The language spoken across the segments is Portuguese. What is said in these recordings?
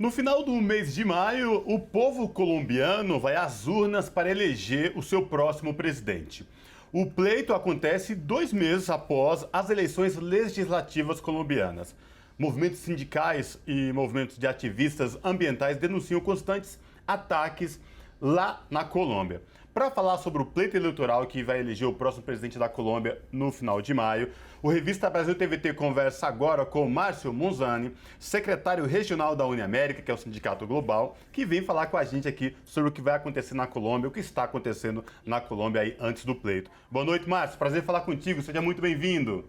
No final do mês de maio, o povo colombiano vai às urnas para eleger o seu próximo presidente. O pleito acontece 2 meses após as eleições legislativas colombianas. Movimentos sindicais e movimentos de ativistas ambientais denunciam constantes ataques lá na Colômbia. Para falar sobre o pleito eleitoral que vai eleger o próximo presidente da Colômbia no final de maio, o Revista Brasil TVT conversa agora com Márcio Monzani, secretário regional da Uniamérica, que é o Sindicato Global, que vem falar com a gente aqui sobre o que vai acontecer na Colômbia, o que está acontecendo na Colômbia aí antes do pleito. Boa noite, Márcio. Prazer falar contigo. Seja muito bem-vindo.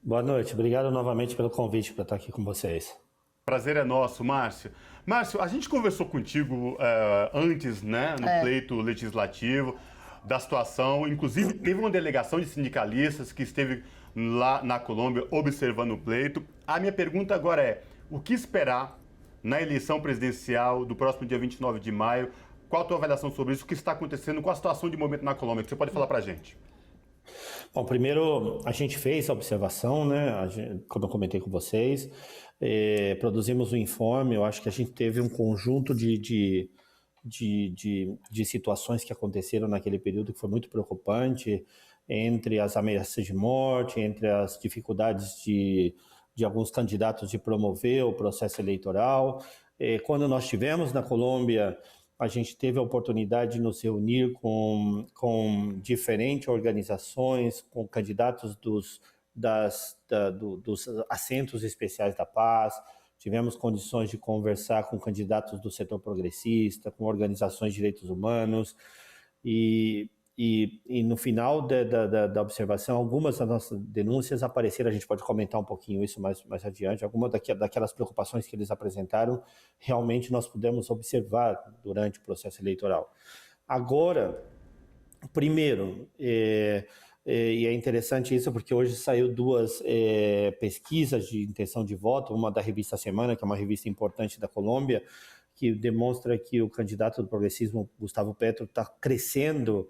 Boa noite. Obrigado novamente pelo convite para estar aqui com vocês. Prazer é nosso, Márcio. Márcio, a gente conversou contigo antes, né, no pleito legislativo, da situação. Inclusive, teve uma delegação de sindicalistas que esteve lá na Colômbia observando o pleito. A minha pergunta agora é, o que esperar na eleição presidencial do próximo dia 29 de maio? Qual a tua avaliação sobre isso? O que está acontecendo com a situação de momento na Colômbia? Que você pode falar para a gente? Bom, primeiro a gente fez a observação, né, como eu comentei com vocês, produzimos um informe. Eu acho que a gente teve um conjunto de situações que aconteceram naquele período que foi muito preocupante, entre as ameaças de morte, entre as dificuldades de alguns candidatos de promover o processo eleitoral. Quando nós estivemos na Colômbia, a gente teve a oportunidade de nos reunir com diferentes organizações, com candidatos dos assentos especiais da paz. Tivemos condições de conversar com candidatos do setor progressista, com organizações de direitos humanos, e no final da observação, algumas das nossas denúncias apareceram. A gente pode comentar um pouquinho isso mais adiante. Algumas daquelas preocupações que eles apresentaram, realmente nós pudemos observar durante o processo eleitoral. Agora, primeiro, e é interessante isso porque hoje saiu 2 pesquisas de intenção de voto, uma da revista Semana, que é uma revista importante da Colômbia, que demonstra que o candidato do progressismo, Gustavo Petro, está crescendo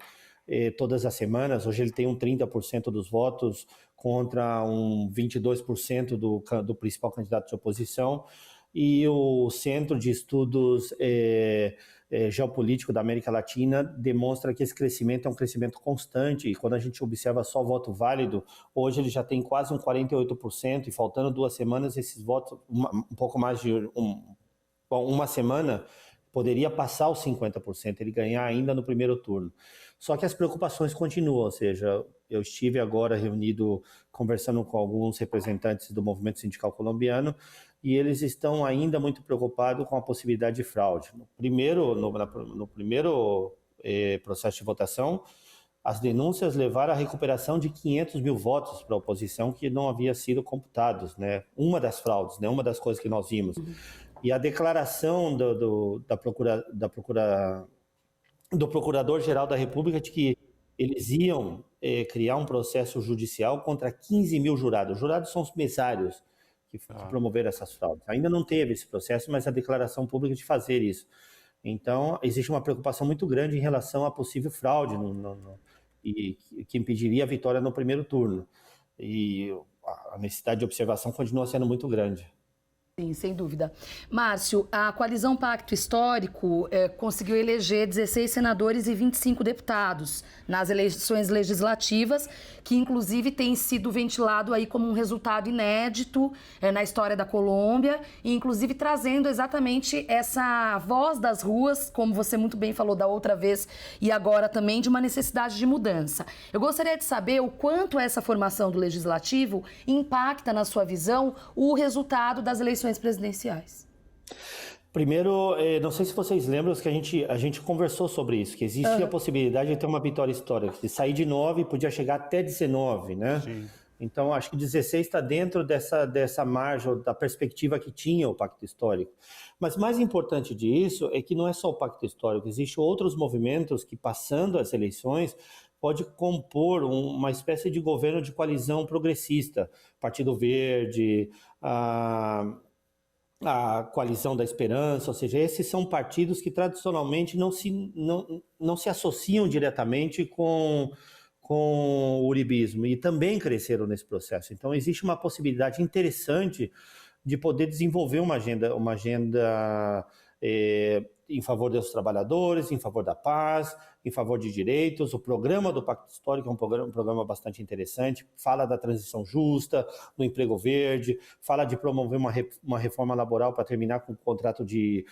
todas as semanas. Hoje ele tem 30% dos votos contra 22% do principal candidato de oposição. E o Centro de Estudos Geopolítico da América Latina demonstra que esse crescimento é um crescimento constante, e quando a gente observa só voto válido, hoje ele já tem quase 48%, e faltando 2 semanas, esses votos, um pouco mais de uma semana, poderia passar os 50%, ele ganhar ainda no primeiro turno. Só que as preocupações continuam, ou seja, eu estive agora reunido, conversando com alguns representantes do movimento sindical colombiano, e eles estão ainda muito preocupados com a possibilidade de fraude. No primeiro processo de votação, as denúncias levaram à recuperação de 500 mil votos para a oposição que não havia sido computados, né? Uma das fraudes, né? Uma das coisas que nós vimos. E a declaração do Procurador-Geral da República de que eles iam criar um processo judicial contra 15 mil jurados. Os jurados são os mesários que promoveram essas fraudes. Ainda não teve esse processo, mas a declaração pública de fazer isso. Então, existe uma preocupação muito grande em relação à possível fraude e que impediria a vitória no primeiro turno. E a necessidade de observação continua sendo muito grande. Sim, sem dúvida. Márcio, a coalizão Pacto Histórico conseguiu eleger 16 senadores e 25 deputados nas eleições legislativas, que inclusive tem sido ventilado aí como um resultado inédito na história da Colômbia, e inclusive trazendo exatamente essa voz das ruas, como você muito bem falou da outra vez e agora também, de uma necessidade de mudança. Eu gostaria de saber o quanto essa formação do Legislativo impacta, na sua visão, o resultado das eleições presidenciais. Primeiro, não sei se vocês lembram que a gente conversou sobre isso, que existia a possibilidade de ter uma vitória histórica, de sair de 9 e podia chegar até 19, né? Sim. Então, acho que 16 está dentro dessa margem, da perspectiva que tinha o Pacto Histórico. Mas mais importante disso é que não é só o Pacto Histórico, existem outros movimentos que, passando as eleições, pode compor uma espécie de governo de coalizão progressista. Partido Verde, a Coalizão da Esperança, ou seja, esses são partidos que tradicionalmente não se associam diretamente com o uribismo, e também cresceram nesse processo. Então existe uma possibilidade interessante de poder desenvolver uma agenda em favor dos trabalhadores, em favor da paz, em favor de direitos. O programa do Pacto Histórico é um programa bastante interessante, fala da transição justa, do emprego verde, fala de promover uma reforma laboral para terminar com o contrato de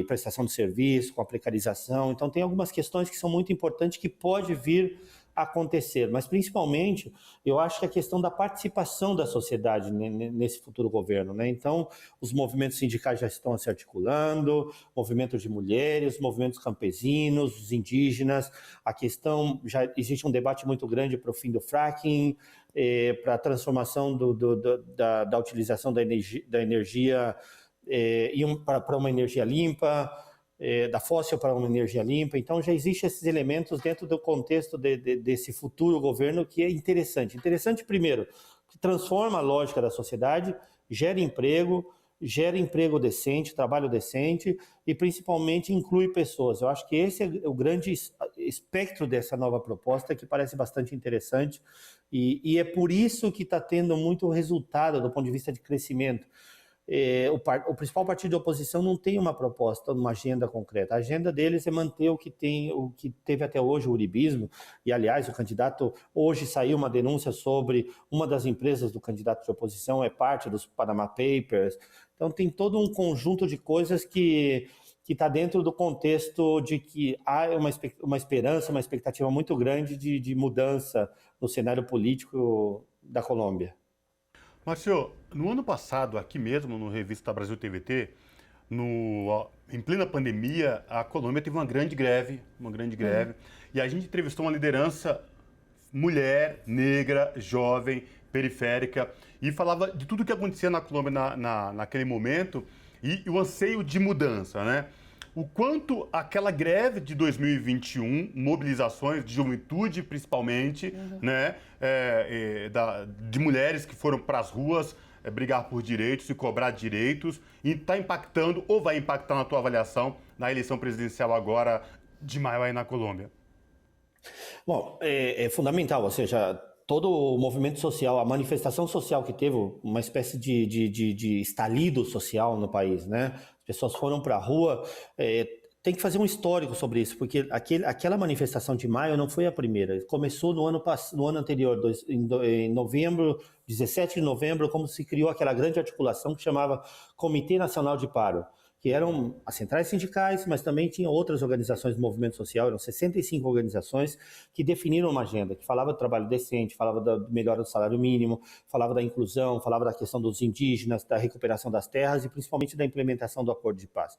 prestação de serviço, com a precarização. Então, tem algumas questões que são muito importantes que pode vir acontecer, mas principalmente eu acho que a questão da participação da sociedade nesse futuro governo, né? Então, os movimentos sindicais já estão se articulando, movimentos de mulheres, movimentos campesinos, os indígenas, a questão, já existe um debate muito grande para o fim do fracking, para a transformação da utilização da energia para uma energia limpa, da fóssil para uma energia limpa. Então já existem esses elementos dentro do contexto desse futuro governo que é interessante. Interessante, primeiro, que transforma a lógica da sociedade, gera emprego decente, trabalho decente e principalmente inclui pessoas. Eu acho que esse é o grande espectro dessa nova proposta, que parece bastante interessante e é por isso que está tendo muito resultado do ponto de vista de crescimento. O principal partido de oposição não tem uma proposta, uma agenda concreta. A agenda deles é manter o que teve até hoje, o uribismo. E, aliás, o candidato, hoje saiu uma denúncia sobre uma das empresas do candidato de oposição, é parte dos Panama Papers. Então, tem todo um conjunto de coisas que está dentro do contexto de que há uma esperança, uma expectativa muito grande de mudança no cenário político da Colômbia. Márcio, no ano passado, aqui mesmo, no Revista Brasil TVT, em plena pandemia, a Colômbia teve uma grande greve, e a gente entrevistou uma liderança mulher, negra, jovem, periférica, e falava de tudo o que acontecia na Colômbia naquele momento e o anseio de mudança, né? O quanto aquela greve de 2021, mobilizações de juventude principalmente, né, de mulheres que foram para as ruas brigar por direitos e cobrar direitos, e está impactando ou vai impactar na tua avaliação na eleição presidencial agora de maio aí na Colômbia? Bom, é fundamental, ou seja, todo o movimento social, a manifestação social que teve, uma espécie de estalido social no país, né? As pessoas foram para a rua, tem que fazer um histórico sobre isso, porque aquela manifestação de maio não foi a primeira, começou no ano anterior, em novembro, 17 de novembro, como se criou aquela grande articulação que chamava Comitê Nacional de Paro, que eram as centrais sindicais, mas também tinha outras organizações do movimento social, eram 65 organizações que definiram uma agenda, que falava do trabalho decente, falava da melhora do salário mínimo, falava da inclusão, falava da questão dos indígenas, da recuperação das terras e principalmente da implementação do acordo de paz.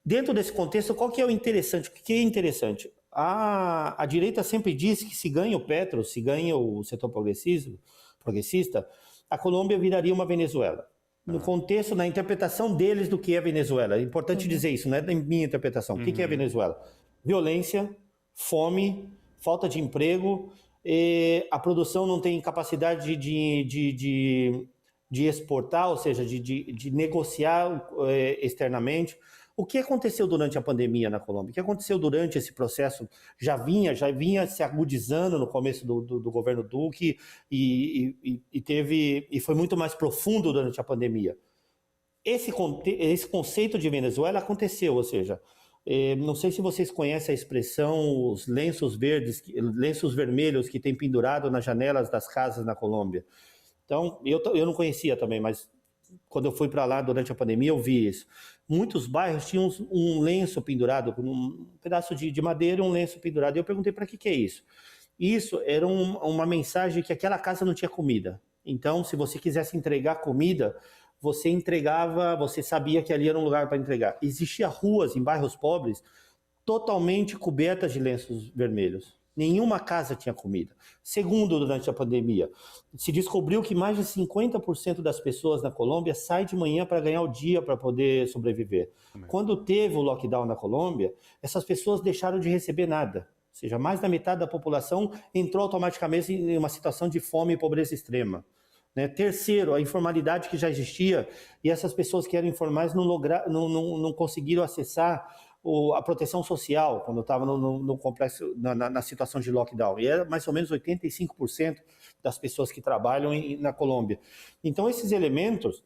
Dentro desse contexto, qual que é o interessante? O que é interessante? A direita sempre diz que se ganha o Petro, se ganha o setor progressista, a Colômbia viraria uma Venezuela. No contexto, na interpretação deles do que é Venezuela. É importante dizer isso, não é da minha interpretação. O que é Venezuela? Violência, fome, falta de emprego, a produção não tem capacidade de exportar, ou seja, de negociar externamente. O que aconteceu durante a pandemia na Colômbia? O que aconteceu durante esse processo? Já vinha se agudizando no começo do governo Duque e foi muito mais profundo durante a pandemia. Esse conceito de Venezuela aconteceu, ou seja, não sei se vocês conhecem a expressão os lenços vermelhos que tem pendurado nas janelas das casas na Colômbia. Então, eu não conhecia também, mas quando eu fui para lá durante a pandemia, eu vi isso. Muitos bairros tinham um lenço pendurado, um pedaço de madeira, um lenço pendurado. E eu perguntei, para que é isso? Isso era uma mensagem que aquela casa não tinha comida. Então, se você quisesse entregar comida, você entregava, você sabia que ali era um lugar para entregar. Existiam ruas em bairros pobres totalmente cobertas de lenços vermelhos. Nenhuma casa tinha comida. Segundo, durante a pandemia, se descobriu que mais de 50% das pessoas na Colômbia saem de manhã para ganhar o dia para poder sobreviver. Quando teve o lockdown na Colômbia, essas pessoas deixaram de receber nada. Ou seja, mais da metade da população entrou automaticamente em uma situação de fome e pobreza extrema. Né? Terceiro, a informalidade que já existia, e essas pessoas que eram informais não conseguiram acessar a proteção social quando estava no complexo, na situação de lockdown. E era mais ou menos 85% das pessoas que trabalham na Colômbia. Então, esses elementos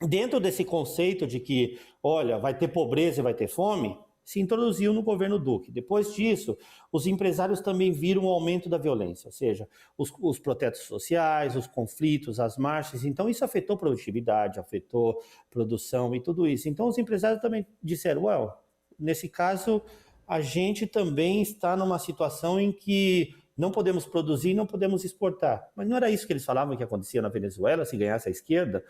dentro desse conceito de que, olha, vai ter pobreza e vai ter fome, se introduziu no governo Duque. Depois disso, os empresários também viram um aumento da violência, ou seja, os protestos sociais, os conflitos, as marchas. Então, isso afetou produtividade, afetou produção e tudo isso. Então, os empresários também disseram, nesse caso, a gente também está numa situação em que não podemos produzir, não podemos exportar. Mas não era isso que eles falavam que acontecia na Venezuela, se ganhasse a esquerda?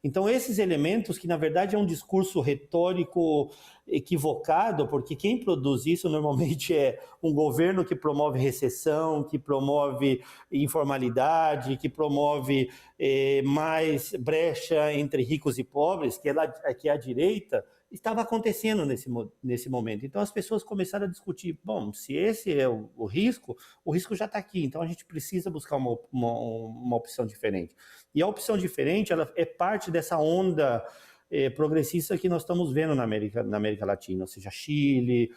Então, esses elementos, que na verdade é um discurso retórico equivocado, porque quem produz isso normalmente é um governo que promove recessão, que promove informalidade, que promove mais brecha entre ricos e pobres, que é a direita, estava acontecendo nesse momento. Então as pessoas começaram a discutir, bom, se esse é o risco já está aqui, então a gente precisa buscar uma opção diferente. E a opção diferente, ela é parte dessa onda progressista que nós estamos vendo na América Latina, ou seja, Chile,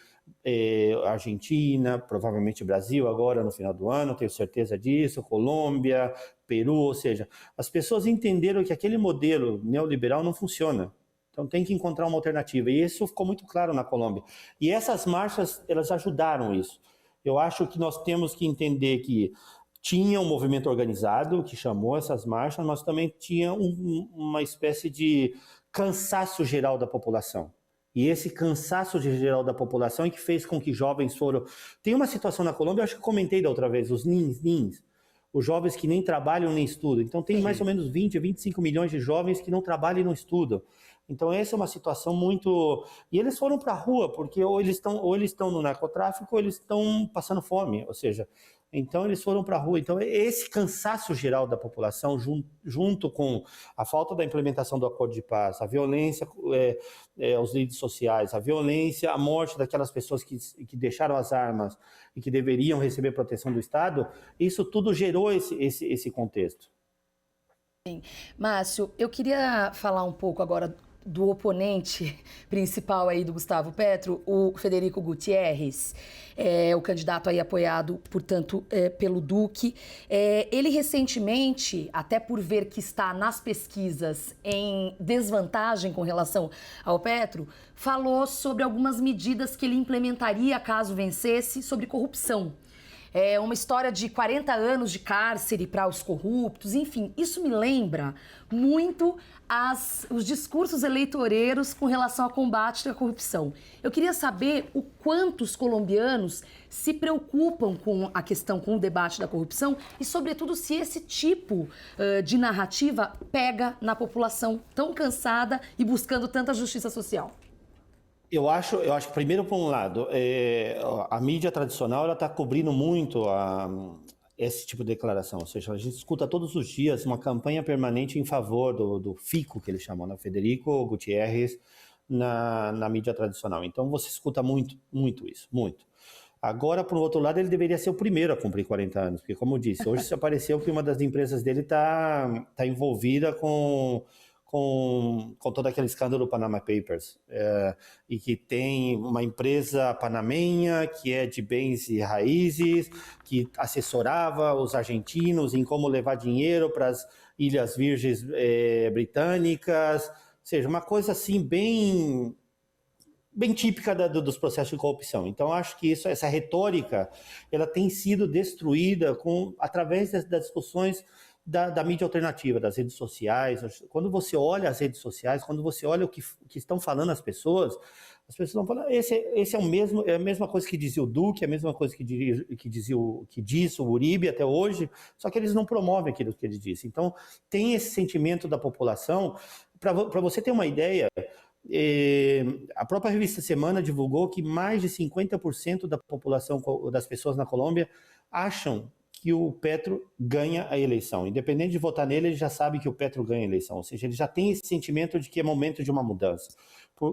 Argentina, provavelmente Brasil agora no final do ano, tenho certeza disso, Colômbia, Peru, ou seja, as pessoas entenderam que aquele modelo neoliberal não funciona. Então tem que encontrar uma alternativa. E isso ficou muito claro na Colômbia. E essas marchas, elas ajudaram isso. Eu acho que nós temos que entender que tinha um movimento organizado que chamou essas marchas, mas também tinha uma espécie de cansaço geral da população. E esse cansaço geral da população é que fez com que jovens foram... Tem uma situação na Colômbia, eu acho que comentei da outra vez, os NINs, os jovens que nem trabalham nem estudam. Então tem mais ou menos 20, 25 milhões de jovens que não trabalham e não estudam. Então essa é uma situação muito... E eles foram para a rua, porque ou eles estão no narcotráfico ou eles estão passando fome, ou seja, então eles foram para a rua. Então esse cansaço geral da população, junto com a falta da implementação do acordo de paz, a violência aos líderes sociais, a violência, a morte daquelas pessoas que deixaram as armas e que deveriam receber proteção do Estado, isso tudo gerou esse contexto. Sim. Márcio, eu queria falar um pouco agora do oponente principal aí do Gustavo Petro, o Federico Gutiérrez, o candidato aí apoiado, portanto, pelo Duque. Ele recentemente, até por ver que está nas pesquisas em desvantagem com relação ao Petro, falou sobre algumas medidas que ele implementaria caso vencesse sobre corrupção. É uma história de 40 anos de cárcere para os corruptos, enfim, isso me lembra muito os discursos eleitoreiros com relação ao combate à corrupção. Eu queria saber o quanto os colombianos se preocupam com a questão, com o debate da corrupção e, sobretudo, se esse tipo de narrativa pega na população tão cansada e buscando tanta justiça social. Eu acho que, primeiro, por um lado, a mídia tradicional ela está cobrindo muito esse tipo de declaração. Ou seja, a gente escuta todos os dias uma campanha permanente em favor do FICO, que eles chamam, né? Federico Gutiérrez, na mídia tradicional. Então, você escuta muito, muito isso, muito. Agora, por outro lado, ele deveria ser o primeiro a cumprir 40 anos, porque, como eu disse, hoje se apareceu que uma das empresas dele está envolvida com todo aquele escândalo do Panama Papers, e que tem uma empresa panamenha que é de bens e raízes, que assessorava os argentinos em como levar dinheiro para as Ilhas Virgens Britânicas, ou seja, uma coisa assim bem típica dos processos de corrupção. Então, acho que essa retórica ela tem sido destruída através das discussões da mídia alternativa, das redes sociais. Quando você olha as redes sociais, quando você olha o que estão falando as pessoas estão falando, esse é a mesma coisa que dizia o Duque, é a mesma coisa que diz o Uribe até hoje, só que eles não promovem aquilo que ele disse. Então, tem esse sentimento da população. Para você ter uma ideia, a própria revista Semana divulgou que mais de 50% da população, das pessoas na Colômbia, acham que o Petro ganha a eleição. Independente de votar nele, ele já sabe que o Petro ganha a eleição. Ou seja, ele já tem esse sentimento de que é momento de uma mudança.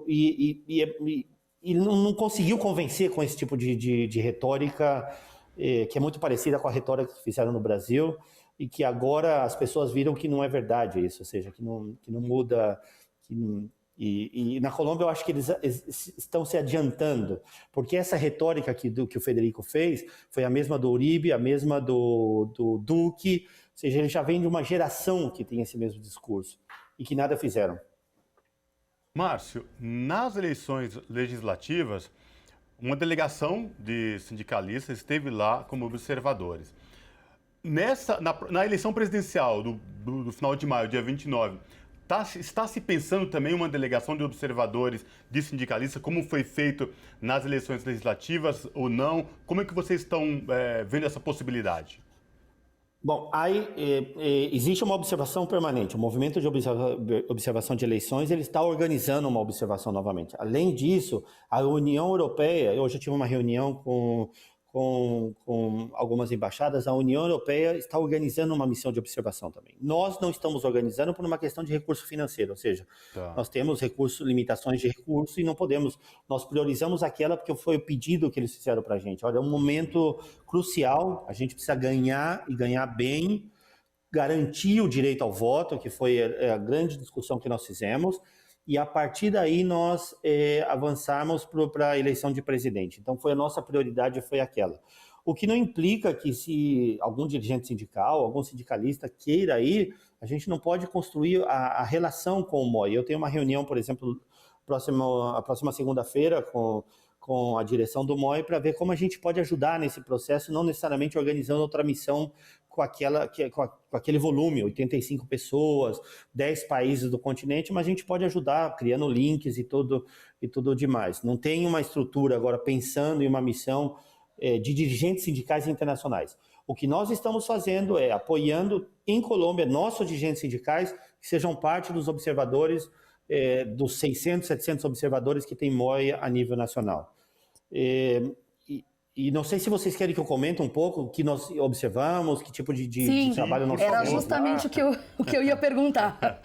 E não conseguiu convencer com esse tipo de retórica, que é muito parecida com a retórica que fizeram no Brasil, e que agora as pessoas viram que não é verdade isso, ou seja, que não muda... E na Colômbia eu acho que eles estão se adiantando, porque essa retórica que o Federico fez foi a mesma do Uribe, a mesma do Duque, ou seja, ele já vem de uma geração que tem esse mesmo discurso e que nada fizeram. Márcio, nas eleições legislativas, uma delegação de sindicalistas esteve lá como observadores. Na eleição presidencial do final de maio, dia 29, está se pensando também uma delegação de observadores de sindicalistas, como foi feito nas eleições legislativas ou não? Como é que vocês estão vendo essa possibilidade? Bom, aí existe uma observação permanente. O movimento de observação de eleições ele está organizando uma observação novamente. Além disso, a União Europeia, eu já tive uma reunião com algumas embaixadas, a União Europeia está organizando uma missão de observação também. Nós não estamos organizando por uma questão de recurso financeiro, ou seja, nós temos limitações de recurso e não podemos, nós priorizamos aquela porque foi o pedido que eles fizeram para a gente. Olha, é um momento crucial, a gente precisa ganhar e ganhar bem, garantir o direito ao voto, que foi a grande discussão que nós fizemos, e a partir daí nós avançarmos para a eleição de presidente. Então, a nossa prioridade foi aquela. O que não implica que se algum dirigente sindical, algum sindicalista queira ir, a gente não pode construir a relação com o MOI. Eu tenho uma reunião, por exemplo, a próxima segunda-feira com a direção do MOI para ver como a gente pode ajudar nesse processo, não necessariamente organizando outra missão com aquele volume, 85 pessoas, 10 países do continente, mas a gente pode ajudar criando links e tudo demais. Não tem uma estrutura agora pensando em uma missão de dirigentes sindicais internacionais. O que nós estamos fazendo é apoiando em Colômbia nossos dirigentes sindicais que sejam parte dos observadores, dos 600, 700 observadores que tem MOI a nível nacional. E não sei se vocês querem que eu comente um pouco o que nós observamos, que tipo de trabalho nós fazemos. Era justamente o que eu ia perguntar.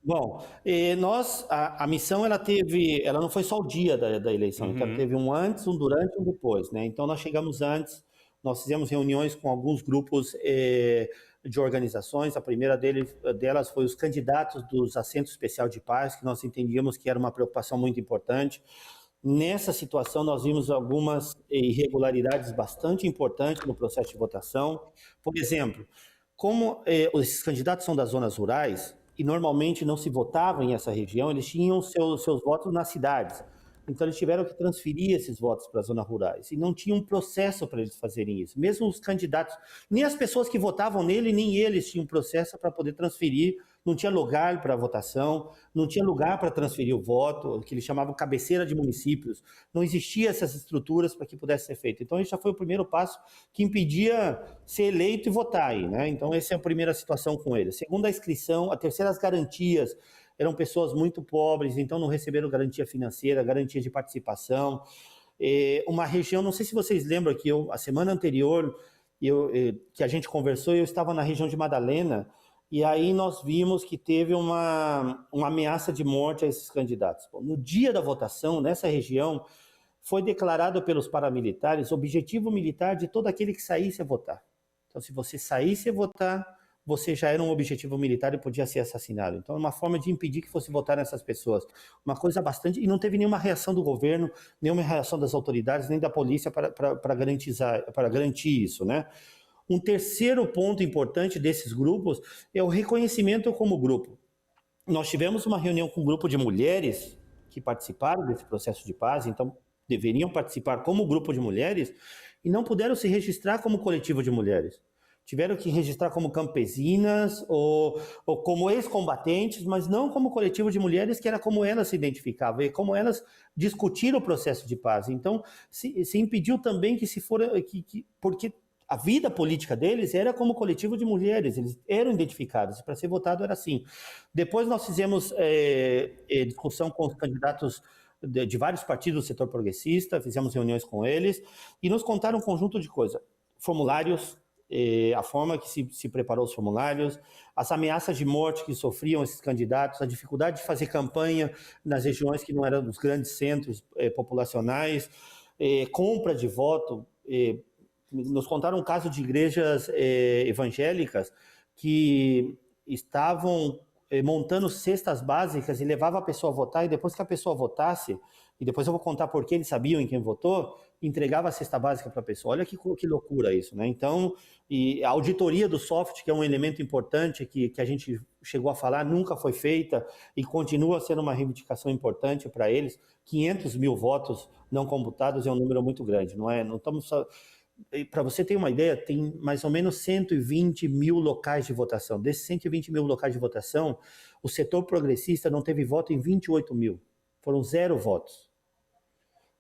Bom, a missão ela não foi só o dia da eleição, então ela teve um antes, um durante e um depois, né? Então nós chegamos antes, nós fizemos reuniões com alguns grupos de organizações. A primeira delas foi os candidatos dos assentos especial de paz, que nós entendíamos que era uma preocupação muito importante. Nessa situação, nós vimos algumas irregularidades bastante importantes no processo de votação. Por exemplo, como esses candidatos são das zonas rurais e normalmente não se votava em essa região, eles tinham seus votos nas cidades. Então, eles tiveram que transferir esses votos para as zonas rurais. E não tinha um processo para eles fazerem isso. Mesmo os candidatos, nem as pessoas que votavam nele, nem eles tinham um processo para poder transferir. Não tinha lugar para votação, não tinha lugar para transferir o voto, que eles chamavam cabeceira de municípios. Não existia essas estruturas para que pudesse ser feito. Então, esse já foi o primeiro passo que impedia ser eleito e votar aí, né? Então, essa é a primeira situação com eles. Segunda, a inscrição. A terceira, as garantias. Eram pessoas muito pobres, então não receberam garantia financeira, garantia de participação. Uma região, não sei se vocês lembram que a semana anterior que a gente conversou, eu estava na região de Madalena, e aí nós vimos que teve uma ameaça de morte a esses candidatos. No dia da votação, nessa região, foi declarado pelos paramilitares objetivo militar de todo aquele que saísse a votar. Então, se você saísse a votar, você já era um objetivo militar e podia ser assassinado. Então, é uma forma de impedir que fosse votar nessas pessoas. Uma coisa bastante... E não teve nenhuma reação do governo, nenhuma reação das autoridades, nem da polícia para garantir isso, né? Um terceiro ponto importante desses grupos é o reconhecimento como grupo. Nós tivemos uma reunião com um grupo de mulheres que participaram desse processo de paz, então deveriam participar como grupo de mulheres e não puderam se registrar como coletivo de mulheres. Tiveram que registrar como campesinas ou como ex-combatentes, mas não como coletivo de mulheres, que era como elas se identificavam e como elas discutiram o processo de paz. Então, se impediu também porque a vida política deles era como coletivo de mulheres, eles eram identificados, para ser votado era assim. Depois nós fizemos discussão com os candidatos de vários partidos do setor progressista, fizemos reuniões com eles e nos contaram um conjunto de coisas. Formulários, a forma que se preparou os formulários, as ameaças de morte que sofriam esses candidatos, a dificuldade de fazer campanha nas regiões que não eram dos grandes centros populacionais, compra de voto. Nos contaram um caso de igrejas evangélicas que estavam montando cestas básicas e levava a pessoa a votar, e depois que a pessoa votasse, e depois eu vou contar por que eles sabiam em quem votou, entregava a cesta básica para a pessoa. Olha que loucura isso, né? Então, e a auditoria do software, que é um elemento importante que a gente chegou a falar, nunca foi feita e continua sendo uma reivindicação importante para eles. 500 mil votos não computados é um número muito grande, não é? Não estamos só... Para você ter uma ideia, tem mais ou menos 120 mil locais de votação. Desses 120 mil locais de votação, o setor progressista não teve voto em 28 mil. Foram 0 votos.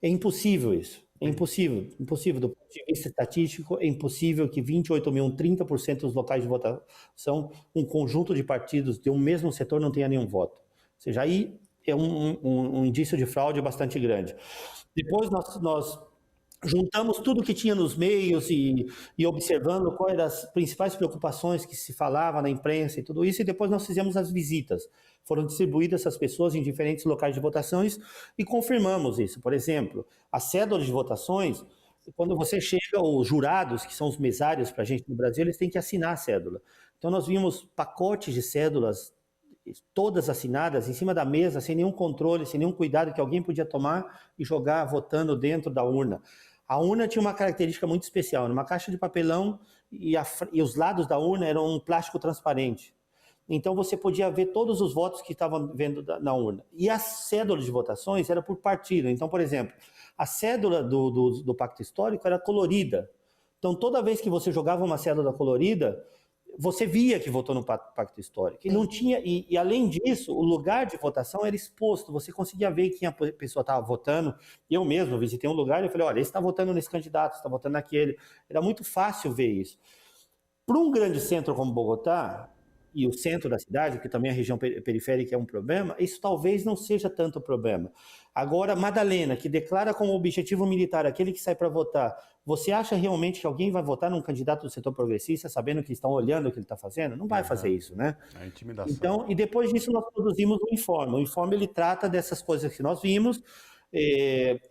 É impossível isso. É impossível. Impossível. Do ponto de vista estatístico, é impossível que 28 mil, 30% dos locais de votação, um conjunto de partidos de um mesmo setor não tenha nenhum voto. Ou seja, aí é um indício de fraude bastante grande. Depois nós juntamos tudo que tinha nos meios e observando quais eram as principais preocupações que se falava na imprensa e tudo isso, e depois nós fizemos as visitas. Foram distribuídas essas pessoas em diferentes locais de votações e confirmamos isso. Por exemplo, as cédulas de votações, quando você chega, os jurados, que são os mesários para a gente no Brasil, eles têm que assinar a cédula. Então nós vimos pacotes de cédulas, todas assinadas, em cima da mesa, sem nenhum controle, sem nenhum cuidado que alguém podia tomar e jogar votando dentro da urna. A urna tinha uma característica muito especial, uma caixa de papelão e os lados da urna eram um plástico transparente. Então você podia ver todos os votos que estavam vendo na urna. E as cédulas de votações eram por partido. Então, por exemplo, a cédula do Pacto Histórico era colorida. Então, toda vez que você jogava uma cédula colorida, você via que votou no Pacto Histórico. E não tinha, e além disso, o lugar de votação era exposto, você conseguia ver quem a pessoa estava votando. Eu mesmo visitei um lugar e falei, olha, esse está votando nesse candidato, está votando naquele. Era muito fácil ver isso. Para um grande centro como Bogotá, e o centro da cidade, que também a região periférica é um problema, isso talvez não seja tanto problema. Agora, Madalena, que declara como objetivo militar aquele que sai para votar, você acha realmente que alguém vai votar num candidato do setor progressista sabendo que estão olhando o que ele está fazendo? Não vai fazer isso, né? A intimidação. Então, e depois disso nós produzimos um informe. O informe ele trata dessas coisas que nós vimos,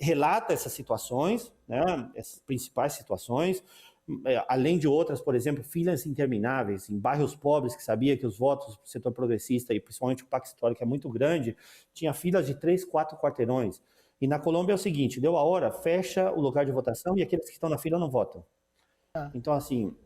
relata essas situações, né? Essas principais situações, além de outras, por exemplo, filas intermináveis em bairros pobres que sabia que os votos do setor progressista e principalmente o Pacto Histórico é muito grande, tinha filas de 3, 4 quarteirões. E na Colômbia é o seguinte, deu a hora, fecha o lugar de votação e aqueles que estão na fila não votam. Então, assim,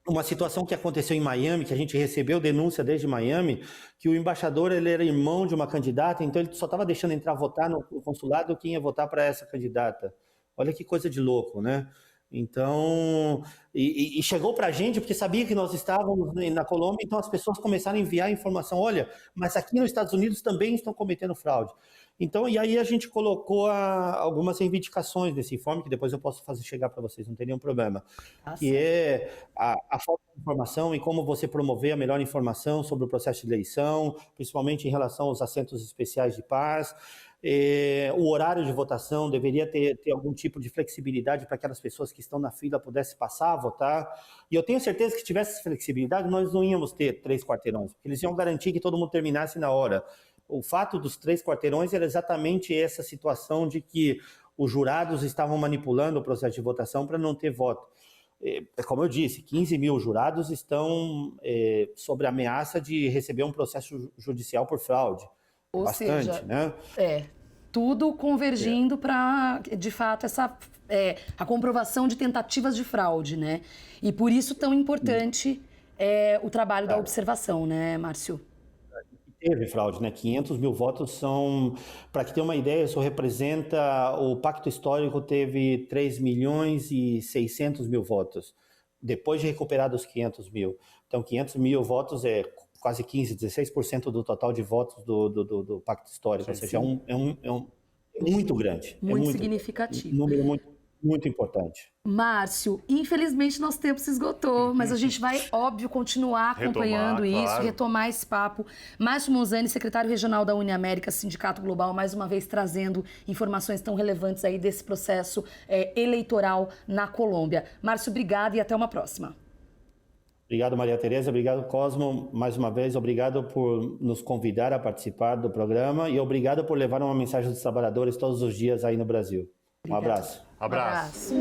uma situação que aconteceu em Miami, que a gente recebeu denúncia desde Miami, que o embaixador ele era irmão de uma candidata, então ele só estava deixando entrar votar no consulado quem ia votar para essa candidata. Olha que coisa de louco, né? Então, e chegou para a gente porque sabia que nós estávamos na Colômbia, então as pessoas começaram a enviar informação, olha, mas aqui nos Estados Unidos também estão cometendo fraude. Então, e aí a gente colocou algumas reivindicações nesse informe, que depois eu posso fazer chegar para vocês, não tem nenhum problema, que é a falta de informação e como você promover a melhor informação sobre o processo de eleição, principalmente em relação aos assentos especiais de paz. O horário de votação deveria ter algum tipo de flexibilidade para aquelas pessoas que estão na fila pudessem passar a votar. E eu tenho certeza que se tivesse flexibilidade, nós não íamos ter 3 quarteirões, porque eles iam garantir que todo mundo terminasse na hora. O fato dos 3 quarteirões era exatamente essa situação de que os jurados estavam manipulando o processo de votação para não ter voto. Como eu disse, 15 mil jurados estão sob a ameaça de receber um processo judicial por fraude. Ou bastante, seja, né? Tudo convergindo para, de fato, a comprovação de tentativas de fraude, né? E por isso tão importante o trabalho da observação, né, Márcio? Teve fraude, né? 500 mil votos são... Para que tenha uma ideia, isso representa... O Pacto Histórico teve 3 milhões e 600 mil votos, depois de recuperar os 500 mil. Então, 500 mil votos é quase 15%, 16% do total de votos do Pacto Histórico. Sim, ou seja, é muito grande. Muito significativo. Um número muito importante. Márcio, infelizmente nosso tempo se esgotou, mas a gente vai, óbvio, continuar acompanhando retomar esse papo. Márcio Monzani, secretário regional da Uniamérica, Sindicato Global, mais uma vez trazendo informações tão relevantes aí desse processo eleitoral na Colômbia. Márcio, obrigado e até uma próxima. Obrigado, Maria Tereza. Obrigado, Cosmo. Mais uma vez, obrigado por nos convidar a participar do programa e obrigado por levar uma mensagem dos trabalhadores todos os dias aí no Brasil. Um abraço. Abraço.